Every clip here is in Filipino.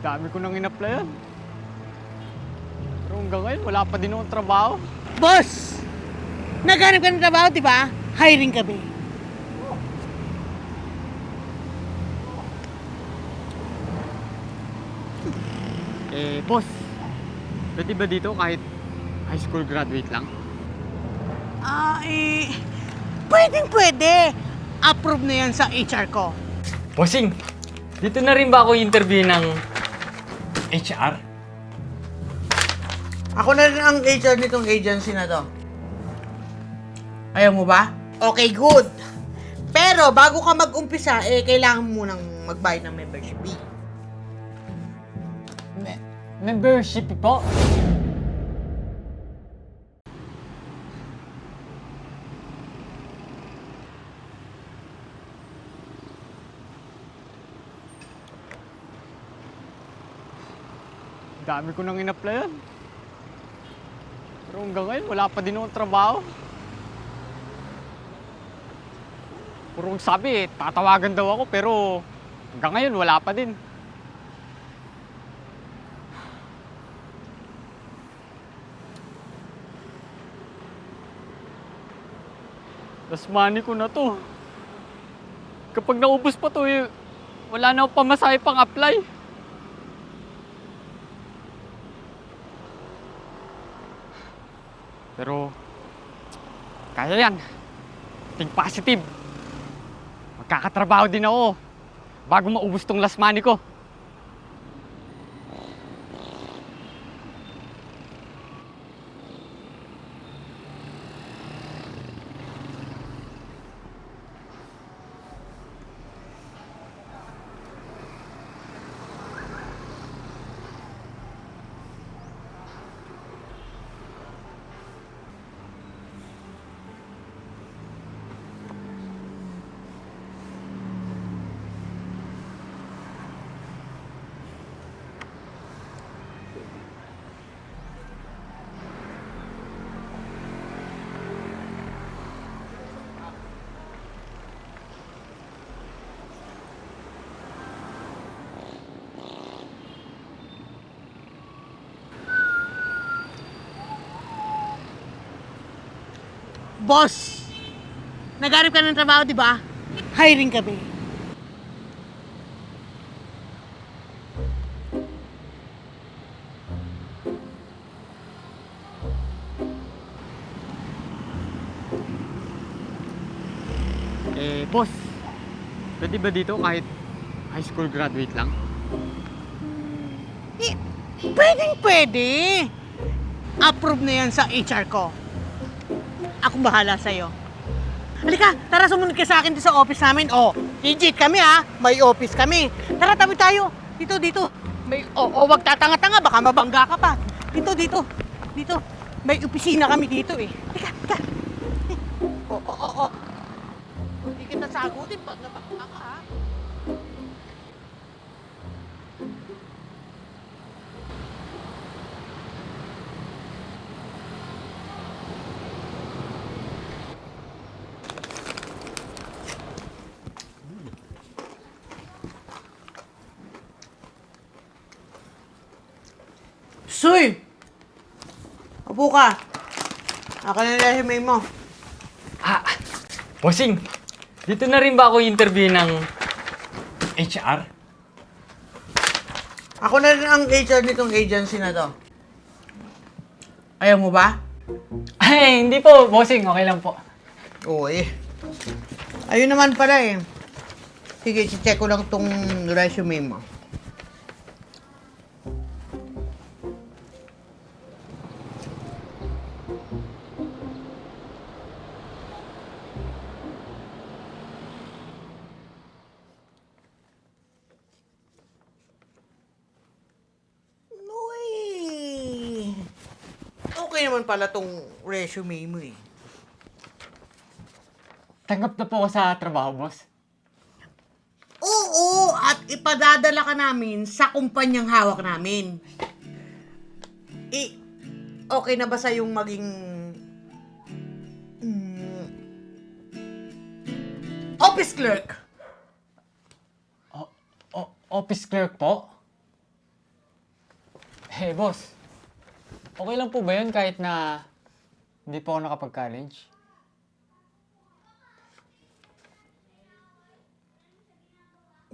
Dami ko nang in-applyan. Pero hanggang ngayon, wala pa din akong trabaho. Boss! Naghanap ka ng trabaho, di ba? Hiring kami. Boss, pwede ba dito kahit high school graduate lang? Pwede. Approve na yan sa HR ko. Bossing, dito na rin ba ako interview ng HR? Ako na rin ang HR nitong agency na to. Ayaw mo ba? Okay, good. Pero bago ka mag-umpisa, kailangan mo munang magbayad ng membership fee. Membership po? Dami ko nang in-applyan. Pero hanggang ngayon, wala pa din akong trabaho. Puro sabi, tatawagan daw ako, pero hanggang ngayon, wala pa din. Last money ko na to. Kapag naubos pa to, wala na akong pamasahe pang apply. Pero, kaya yan. Think positive. Magkakatrabaho din ako bago maubos tong last money ko. Boss! Naghanap ka ng trabaho, di ba? Hiring kami. Boss, pwede ba dito kahit high school graduate lang? Pwede. Approve na yan sa HR ko. Ako bahala sa'yo. Halika, tara sumunod ka sa akin sa office namin. Legit kami ha. May office kami. Tara, tabi tayo. Dito. Wag tatanga-tanga. Baka mabangga ka pa. Dito. May opisina kami dito eh. Halika. Hindi kita sagutin pag nabangga ka ha. Soy! Upo ka. Ako na resume mo. Bossing, dito na rin ba ako interview ng HR? Ako na rin ang HR nitong agency na to. Ayaw mo ba? Ay, hindi po, bossing. Okay lang po. Oo Ayun naman pala eh. Sige, check ko lang tong resume mo. Okay naman pala tong resume mo eh. Tanggap na po ako sa trabaho, boss. Oo, at ipadadala ka namin sa kumpanyang hawak namin. Okay na ba sa yung maging office clerk? Office clerk po? Hey, boss. Okay lang po ba yun kahit na hindi po ako nakapag-college?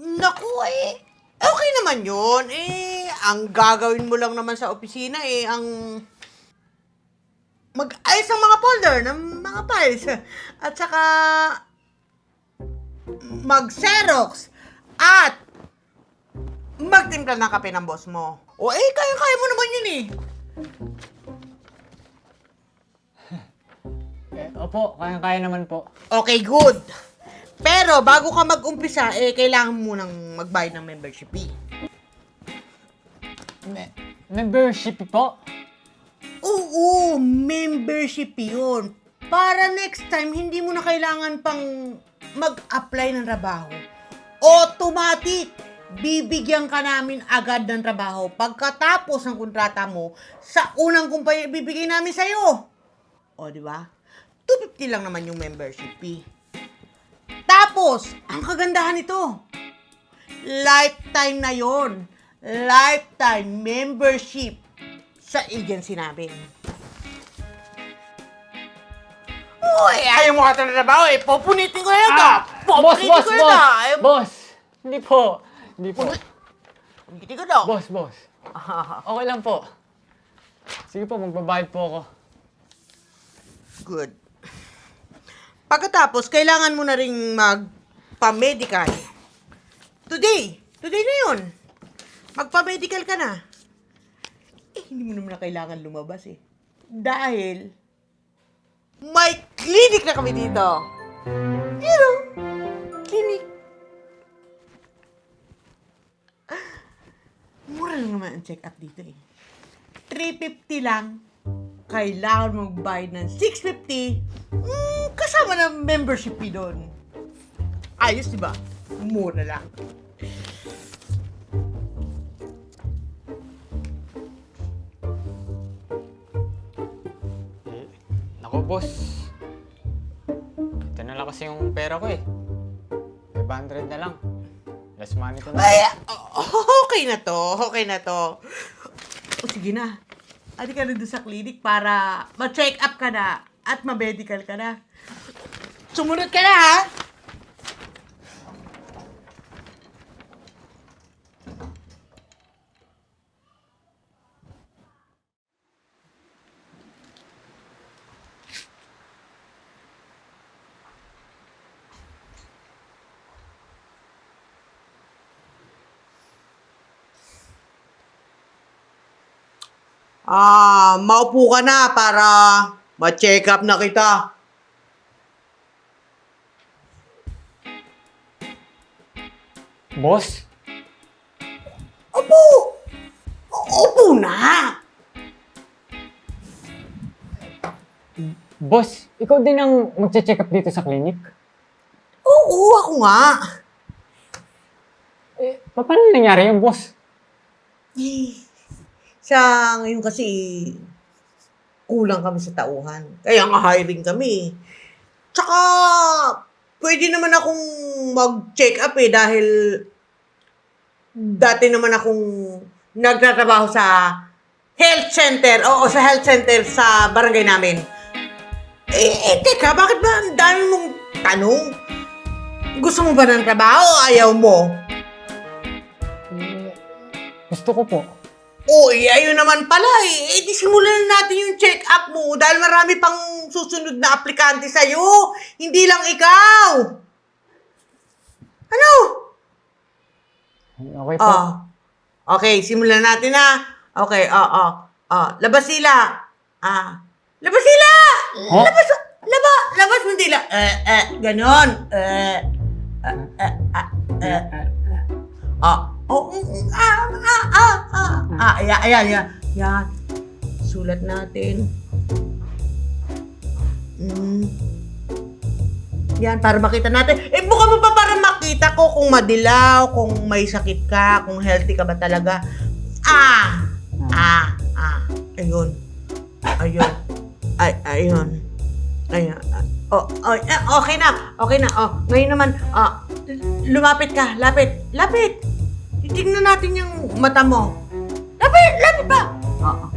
Naku, okay naman yun. Ang gagawin mo lang naman sa opisina, ang mag-ayos ng mga folder, ng mga files. At saka, mag-xerox. At, magtimpla ng kape ng boss mo. Kaya-kaya mo naman yun Opo, kaya naman po. Okay, good. Pero, bago ka mag-umpisa, kailangan mo munang magbayad ng membership fee. Membership po? Oo, membership yun. Para next time, hindi mo na kailangan pang mag-apply ng trabaho. Automatic! Bibigyan ka namin agad ng trabaho pagkatapos ng kontrata mo sa unang kumpanya bibigay namin sa'yo. O, di ba? 250 lang naman yung membership fee. Tapos, ang kagandahan nito, lifetime na yon. Lifetime membership sa agency namin. Uy, ayaw mo ka na trabaho Popunitin ko na ito. Popunitin ko na ito. Boss! Hindi po. Popunitin ko daw. Boss. Okay lang po. Sige po, magbabayad po ako. Good. Pagkatapos, kailangan mo na ring magpa-medical. Today na yun. Magpa-medical ka na. Hindi mo naman na kailangan lumabas Dahil, may clinic na kami dito. Clinic. Mura lang naman ang check-up dito $350 lang. Kailangan mong bayad ng $650. Kasama na membership fee doon. Ayos, di ba? Mura lang. Naku, boss. Ito na lang kasi yung pera ko 500 na lang. Less money ko na. Okay na to. Sige na. Adi ka na doon sa clinic para ma-check up ka na at ma-medical ka na. Sumunod ka na, ha? Maupo ka na para ma-check up na kita. Boss? Upo na. Boss, ikaw din ang magche-check up dito sa clinic? Oo, ako nga. Paano nangyari yung boss? Sa ngayon kasi, kulang kami sa tauhan. Kaya nga hiring kami. Tsaka, pwede naman akong mag-check up dahil dati naman akong nagtatrabaho sa health center. Oo, sa health center sa barangay namin. Teka, bakit ba ang dami mong tanong? Gusto mo ba ng trabaho o ayaw mo? Gusto ko po. Ayun naman pala di simulan na natin yung check-up mo dahil marami pang susunod na aplikante sa'yo. Hindi lang ikaw. Ano? Okay po. Okay, simulan natin na. Okay, labas sila. Labas sila! Huh? Labas mo sila. Ganon. Ayan. Yan. Sulat natin. Yan, para makita natin. Buka mo pa para makita ko kung madilaw, kung may sakit ka, kung healthy ka ba talaga. Ayun. Ayun. Okay na. Ngayon naman, lumapit ka. Lapit. Titignan natin yung mata mo. Lapit pa. Oo.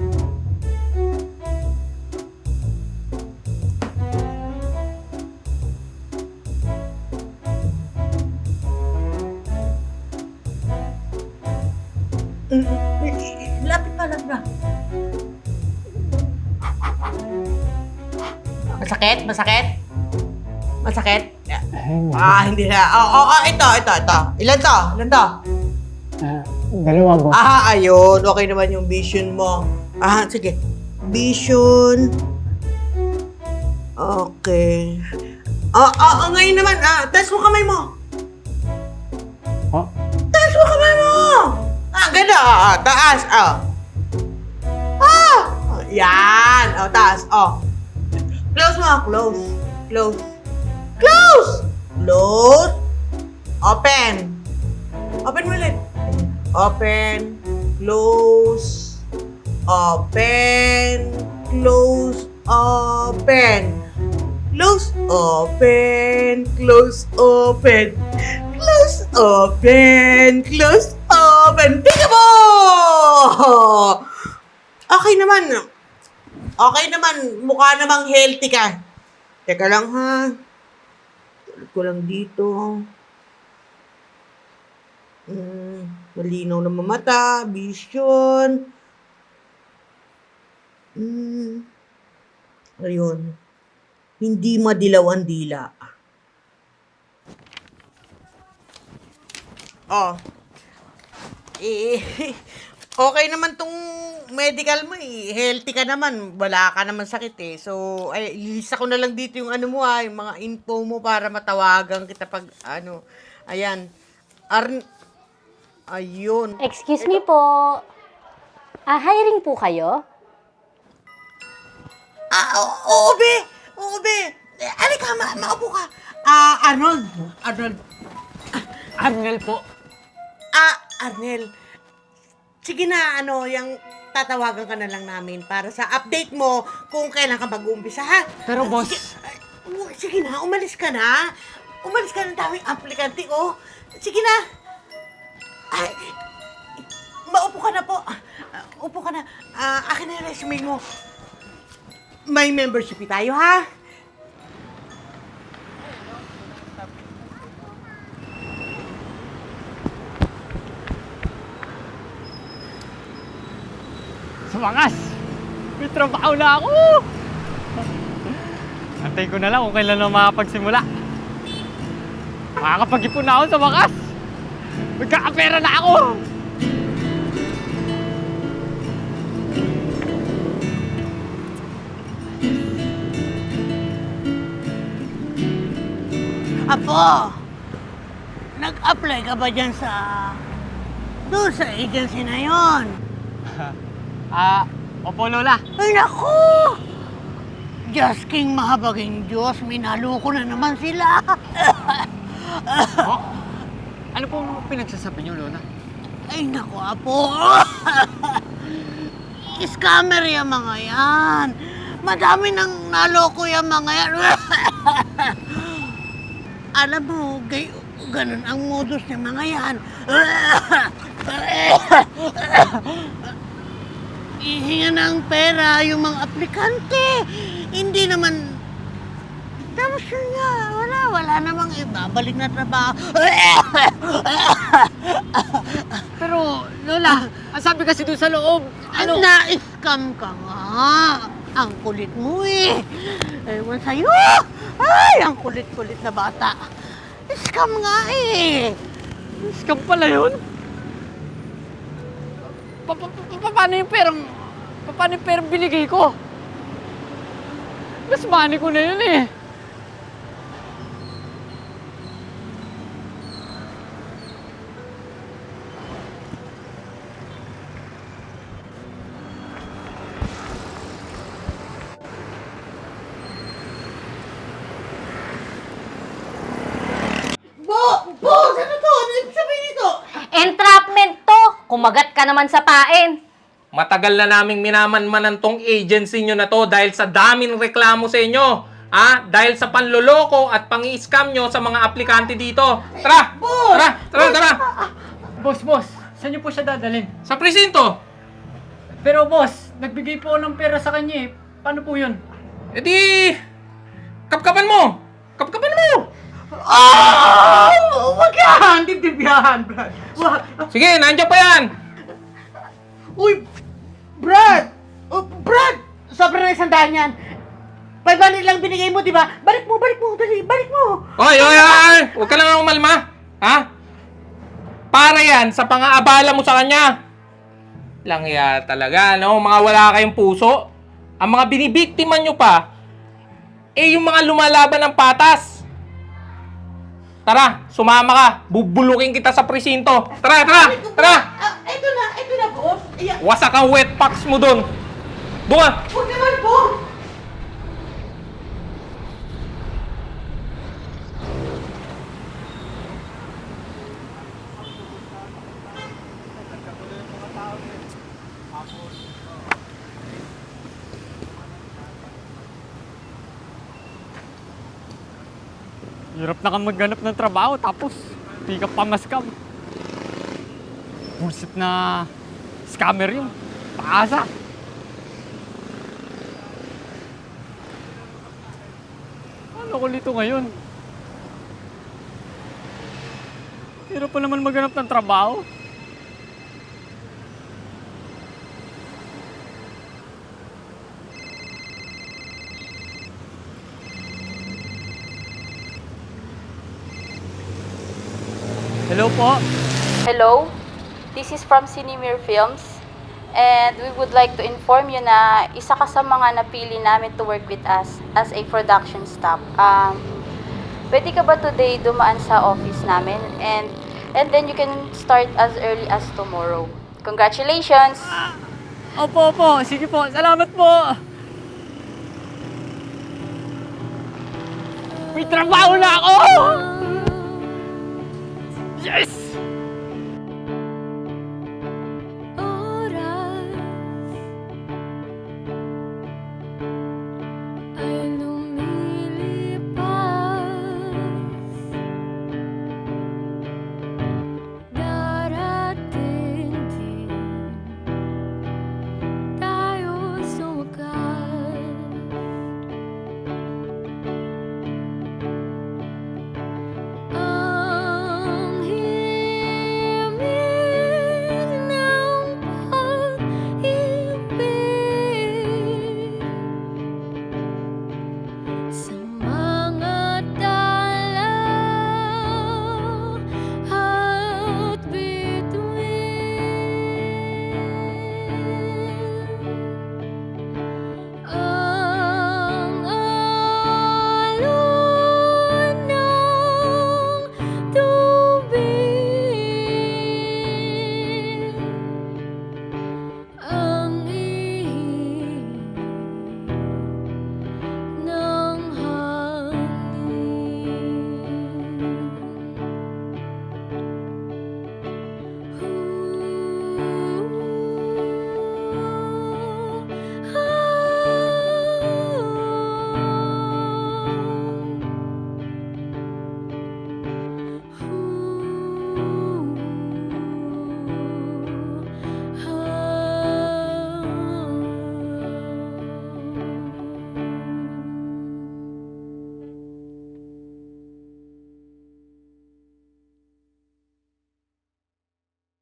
Lapit pa, lapit pa. Masakit? Masakit? Masakit? Hindi na. Ito. Ilan to? Ilan to? Dalawa, boss. Ayun. Okay naman yung vision mo. Sige. Vision. Okay. Ngayon naman. Taas mo kamay mo. Oh? Taas mo kamay mo. Ganda. Taas. Yan. Taas. Close mo. Close. Close. Close! Close. Open. Open mo ulit. Open. Close. Open. Close. Open. Close. Open. Close. Open. Close. Open. Close. Open. Tingnan mo! Okay naman. Okay naman. Mukha namang healthy ka. Teka lang ha. Tulit ko lang dito. Malinaw na mata. Vision. Ayun. Hindi madilaw ang dila. Okay naman tong medical mo eh. Healthy ka naman. Wala ka naman sakit eh. So, ilista ko na lang dito yung ano mo yung mga info mo para matawagan kita pag Ayan. Ayun. Excuse me po. Hiring po kayo? Oo, be. Oo, be. Alika, maupo ka. Arnold. Arnel po. Arnel. Sige na, yung tatawagan ka na lang namin para sa update mo kung kailan ka mag-uumpisa, ha? Pero boss, Sige na, umalis ka na. Umalis ka ng daming aplikante, oh. Sige na. Maupo ka na po. Upo ka na. Akin na yung resume mo. May membership tayo, ha? sa wakas, may trabaho na ako! Antay ko na lang kung kailan na makapagsimula. Makakapag-ipon na ako sa wakas! Magkakapera na ako! Apo, nag-apply ka ba dyan doon sa agency na yon? Opo, Lola. Ay, naku! Diyos King Mahabaging Diyos, minaloko na naman sila. Oh? Ano po pinagsasabi niyo, Lola? Ay, naku, Apo. Scammer yung mga yan. Madami nang naloko yung mga yan. Alam mo, ganun ang modus ng mga yan. Ihinga ng pera yung mga aplikante. Hindi naman... Tapos yun nga, wala namang ibabalik na trabaho. Pero, Lola, ang sabi kasi doon sa loob, Na-scam ka nga. Ang kulit mo eh. Ewan sa'yo. Ay, ang kulit-kulit na bata. Scam nga eh. scam pala yun. Paano yung perang binigay ko? Mas money ko na yun eh. Boss, ano to? Ano ibig sabihin nito? Entrapment to! Kumagat ka naman sa pain. Matagal na naming minamanmanan tong agency nyo na to dahil sa daming reklamo sa inyo. Dahil sa panloloko at pang-i-scam nyo sa mga aplikante dito. Tara! Tara! Boss, saan niyo po siya dadalhin? Sa presinto! Pero boss, nagbigay po ako ng pera sa kanya eh. Paano po yun? E di, kapkapan mo! Kapkapan mo! Ah! Wag yan! Dibdib yan, Brad. Wag. Sige, nandiyan pa yan! Uy! Brad! Oh, Brad! Sobrang na 100 yan. 500 lang binigay mo, di ba? Balik mo, dali, balik mo. Oy! Huwag ka lang umalma! Ha? Para yan sa pang-aabala mo sa kanya. Langya talaga, no? Mga wala kayong puso. Ang mga binibiktima nyo pa, yung mga lumalaban ng patas. Tara, sumama ka. Bubulukin kita sa presinto. Tara! Eto na, boss. Ayan. Wasak ang wet packs mo dun. Doon ka. Huwag naman, boss. Hirap na kang maghanap ng trabaho tapos di ka pamaskam. Bullshit na scammer yun. Paasa. Ano ko nito ngayon? Hirap pa naman maghanap ng trabaho. Hello po. Hello, this is from Cinemir Films and we would like to inform you na isa ka sa mga napili namin to work with us as a production staff. Pwede ka ba today dumaan sa office namin and then you can start as early as tomorrow. Congratulations! Opo. Sige po. Salamat po. May trabaho na ako! Yes!